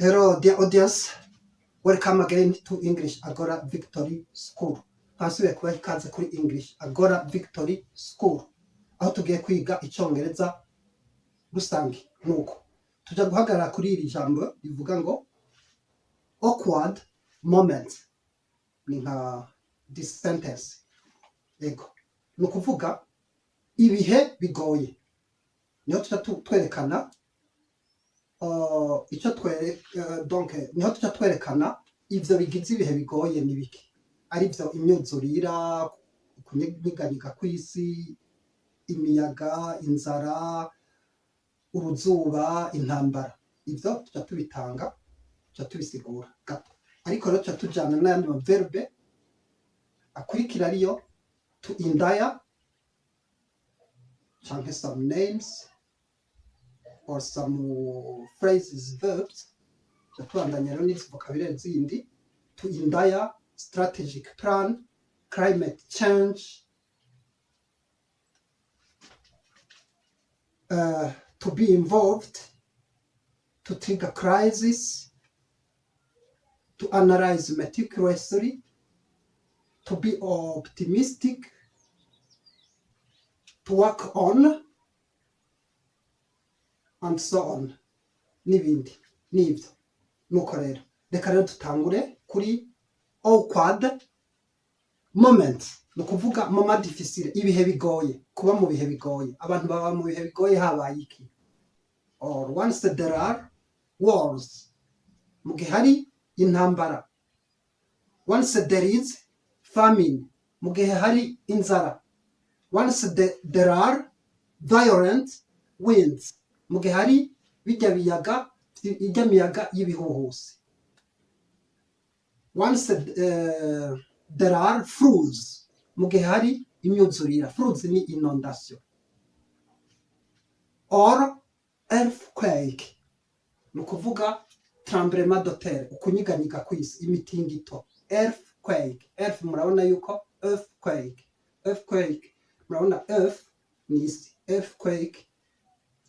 Hello, dear audience. Welcome again to English Agora Victory School. Twasubiye kuba ikaze kuri English Agora Victory School. Aho tugiye kwiga icyongereza rusange nuko. Tuja guhagarara kuri iri jambo rivuga ngo awkward moments. Ni nka this sentence. Ego. Ni ukuvuga ibihe bigoye. Niho tuja twerekana icyo donc niho tuca twerekana ivyo bigize ibihe bigoye nibiki ari byo imyuzurira kunyiganyiga kw'isi imiyaga inzara uruzuba intambara ivyo tuca tubitanga tuca tubisigura gato ariko rero tuca tujana n'ayandi maverbe akurikira ariyo to indaya canke some names or some phrases, verbs, vocabulary zindi, to indaya, strategic plan, climate change, to be involved, to trigger crisis, to analyze meticulously, to be optimistic, to work on, and so on. N'ibindi n'ibyo nuko rero tutangure kuri awkward moment. No kuvuga moment difficile, ibihe bigoye, kuba mu bihe bigoye. Abantu baba mu bihe bigoye habaye iki? Or once there are wars, mu gihe hari intambara. Once there is famine, mu gihe hari inzara. Once there are violent winds, mu gihe hari bijya miyaga y'ibihuhusi. Once there are floods, mu gihe hari imyuzurira. Floods ni inondation. Or earthquake, ni ukuvuga tremblement de terre, ukunyiganyiga kw'isi, imitingito. Earthquake, earth murabona yuko earthquake murabona earth ni isi, earthquake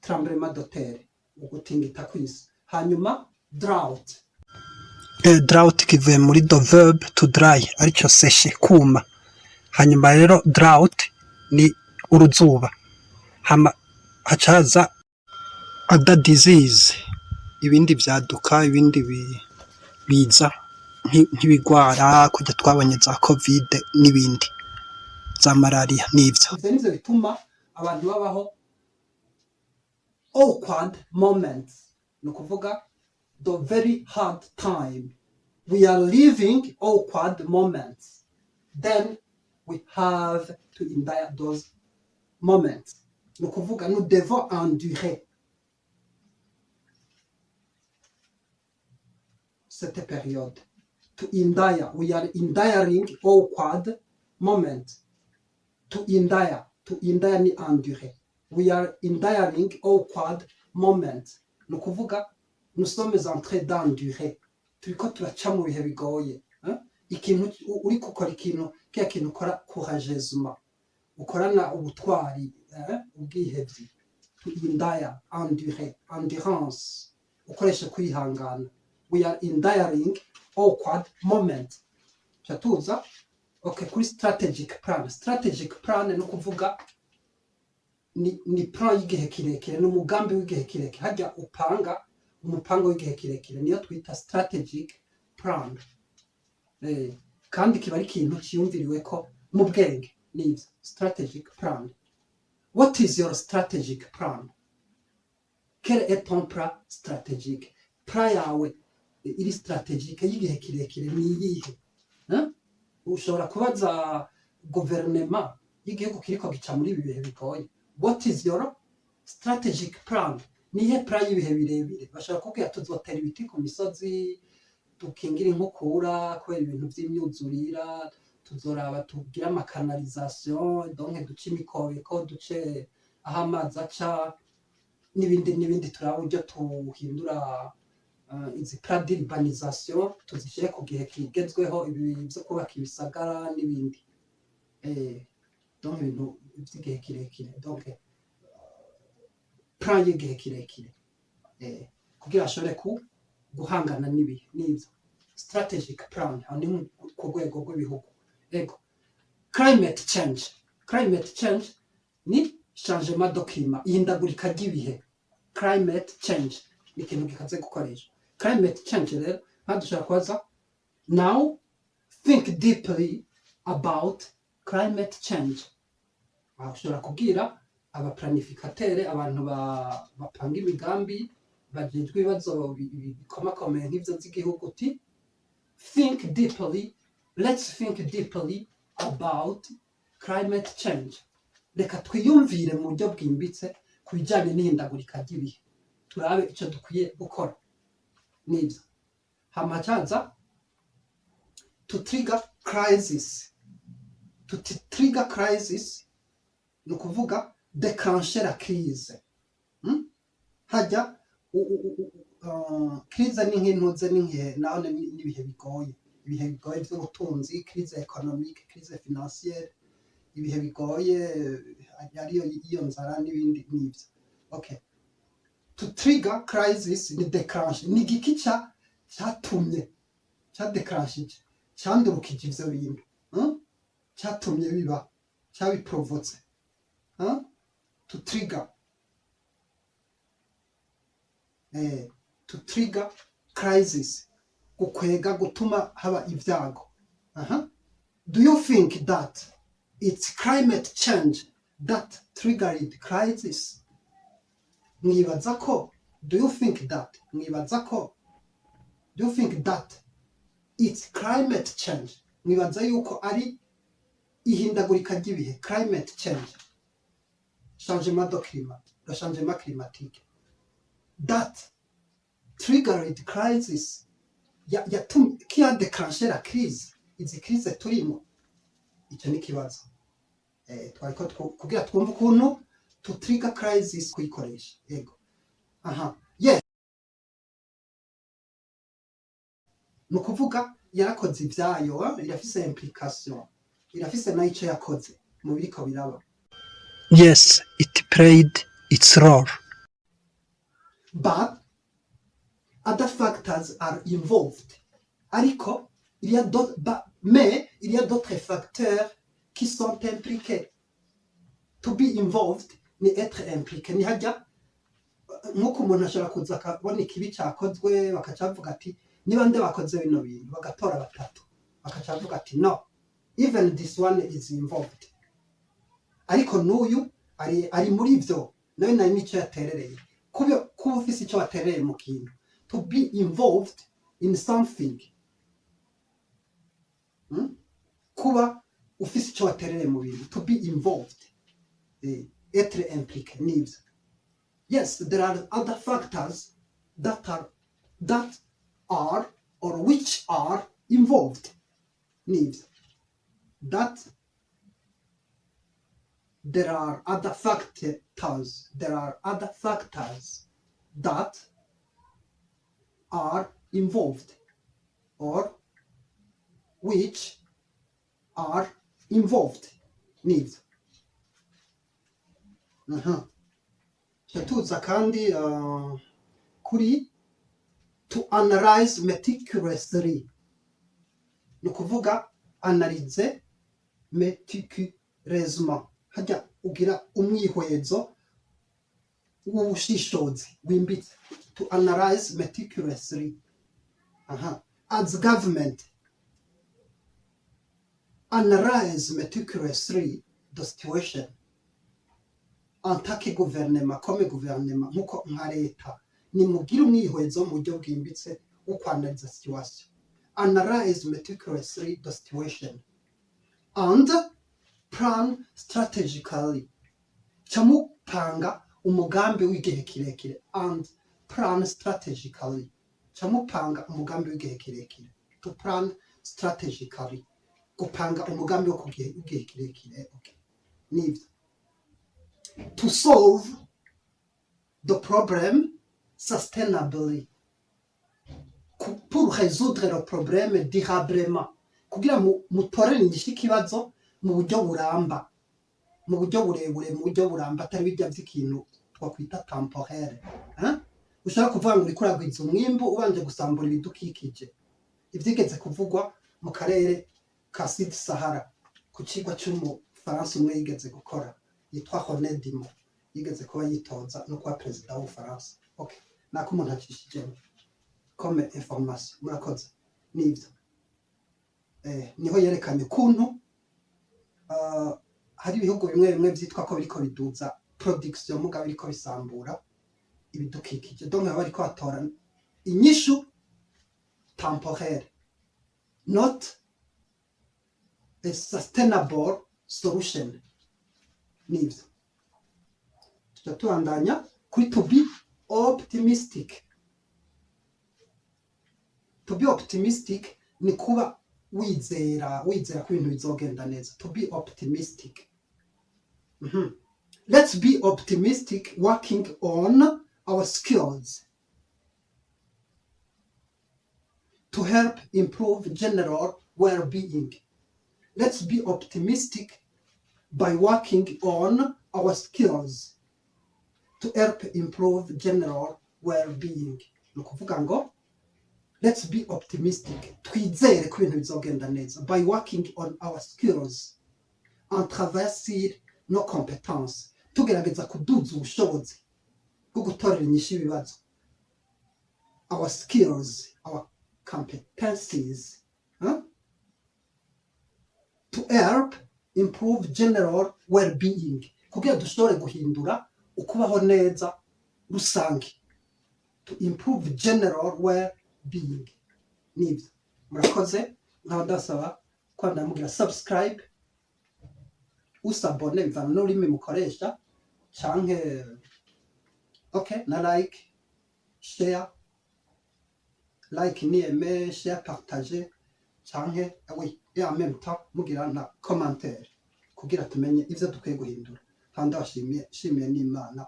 tremblement de terre, ugutingita kw'isi. Hanyuma drought, drought kivuye muri the verb to dry, aricyo seshe, kuma. Hanyuma rero drought ni uruzuba. Hacaza other disease, ibindi vyaduka, ibindi biza nk'ibigwara kujya twabonye za covid n'ibindi za malaria n'ivyo. Ivyo nivyo bituma abantu babaho awkward moments. No kuvuga the very hard time. We are living awkward moments. Then we have to endure those moments. No kuvuga nous devons endurer cette période. To endure, we are enduring awkward moments. To endure ni endurer. We are enduring awkward moments. Ni ukuvuga nous sommes en train d'endurer. Turiko turaca mu bihe bigoye. Ikintu uri gukora ikintu kiya kintu ukora courageusement, ukorana ubutwari, ubwihevyi. To endure, endurer, endurance, ukoresha kwihangana. We are enduring awkward moments. Chatuza okay kuri strategic plan. Strategic plan ni ukuvuga ni plan y'igihe kirekire, n'umugambi w'igihe kirekire. Hajya upanga umupango w'igihe kirekire niyo twita strategic plan. Kandi kiba ari ikintu kiyumviriwe ko mu bwenge ni strategic plan. What is your strategic plan? Quel est ton plan stratégique? Plan yawe iri strategique y'igihe kirekire ni iyihe? Ushobora kubaza gouvernement y'igihugu kiriko gica muri ibi bihe bigoye. What is your strategic plan? Nihe plan y'ibihe birebire? Bashaka kubwira tuzotera ibiti ku misozi, tukingira inkukura kubera ibintu vy'imyuzurira, tuzoraba tugira amakanalisation, donc duce imikobeko, duce aho amazi aca n'ibindi turaba uburyo tuhindura izi plan d'urbanisation, tuzishyire ku gihe kigezweho, ibi byo kubaka ibisagara n'ibindi. Donc ibintu by'igihe kirekire, donc plan y'igihe kirekire kugira ashobore guhangana n'ibihe n'ibyo strategic plan ni ku rwego rw'ibihugu ego climate change ni changement de climat ihindagurika ry'ibihe climate change ni ikintu gikaze gukoresha climate change rero ntadushaka kubaza now think deeply about climate change ushobora kubwira abaplanificatere abantu bapanga imigambi bajejwe ibibazo bikomakomeye nk'ivyo z'igihugu uti let's think deeply about climate change reka twiyumvire mu buryo bwimbitse ku bijyanye n'ihindagurika ry'ibihe turabe icyo dukwiye gukora nibyo hamacaza to trigger crisis ni ukuvuga déclencher la crise hajya crise ni nk'intuze n'inkihe naho n'ibihe bigoye by'ubutunzi crise économique crise financière ibihe bigoye ariyo iyo nzara n'ibindi n'ibyo okay to trigger crisis ni déclencher ni igiki cyatumye déclencher cyandurukije ivyo bintu cyatumye biba cyabiprovotse to trigger crisis gukwega gutuma haba ibyago do you think that it's climate change that triggered crisis mwibaza ko do you think that it's climate change mwibaza yuko ari ihindagurika ry'ibihe climate change changement de climat le changement climatique that triggered crisis qui a déclenché la crise izi crise turimo icyo ni kibazo twariko kugira twumva ukuntu to trigger crisis kuyikoresha yego yes no kuvuga yarakoze ibyayo irafise implication irafise n'icyo yakoze mu biriko biraba yes it played its role but other factors are involved ariko il y a d'autres facteurs qui sont impliqués to be involved ni être impliqué ni hajya nk'uko umuntu ashobora kuza akabona ikibi cyakozwe bakacavuga ati niba nde bakoze bino bintu bagatora batatu bakacavuga ati no even this one is involved ariko n'uyu ari muri ivyo nawe nari n'icyo yaterereye kuba ufise icyo waterereye mu kintu to be involved in something kuba ufise icyo waterereye mu bintu to be involved être impliqué nibyo yes there are other factors that are or which are involved nibyo that there are other factors that are involved or which are involved nibyo tuza kandi kuri to analyze meticulously ni kuvuga analyze meticulously hajya ugira umwihwezo w'ubushishozi wimbitse to analyze meticulously as government analyze meticulously the situation en tant que gouvernement comme gouvernement nkuko nka leta ni mugira umwihwezo mu buryo bwimbitse wo kwanaliza situation analyze meticulously the situation and plan strategically chamupanga umugambi w'igihe kirekire and plan strategically chamupanga umugambi w'igihe kirekire to plan strategically gupanga umugambi wo kugihe kirekire okay nibyo to solve the problem sustainably pour résoudre le problème durablement kugira mutorere inyishu ikibazo mu buryo buramba mu buryo burebure mu buryo buramba atari bijya by'ikintu twakwita temporaire ushaka kuvuga ngo uriko uragwiza umwimbu ubanje gusambura ibidukikije. Ivyigeze kuvugwa mu karere ka Sud Sahara ku cigwa c'umufaransa umwe yigeze gukora yitwa René Dumont, yigeze kuba yitoza no kuba perezida w'Ubufaransa. Okay, nako umuntu acishijemo comme information. Murakoze nivyo niho yerekanye ukuntu hari ibihugu bimwe bimwe vyitwa ko biriko biduza production mugabo biriko bisambura ibidukikije. Donc baba bariko batora inyishu temporaire, not a sustainable solution. Nivyo tutatubandanya kuri to be optimistic. To be optimistic ni kuba wizera ko ibintu bizogenda neza. To be optimistic. Let's be optimistic, working on our skills to help improve general well-being. Let's be optimistic by working on our skills to help improve general well-being. Ni ukuvuga ngo let's be optimistic, twizere ko ibintu bizogenda neza, by working on our skills en traversir nos compétences, tugerageza kuduza ubushobozi bwo gutorera inyishu ibibazo. Our skills, our competencies, to help improve general well-being, kugira dushobore guhindura ukubaho neza rusange. To improve general well-being. Nibyo murakoze. nkaba ndasaba ko ndamugira subscribe, usabone bivana n'ururimi mukoresha, canke okay na like, share. Like ni aimer, share, partager, canke oui, et en même temps mugira na commentaire kugira tumenye ivyo dukwiye guhindura. Kandi ndashimiye n'Imana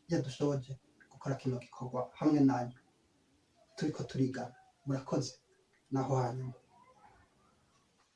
yadushoboje gukora kino gikorwa hamwe nanyu turiko turigana. Murakoze naho hanyuma.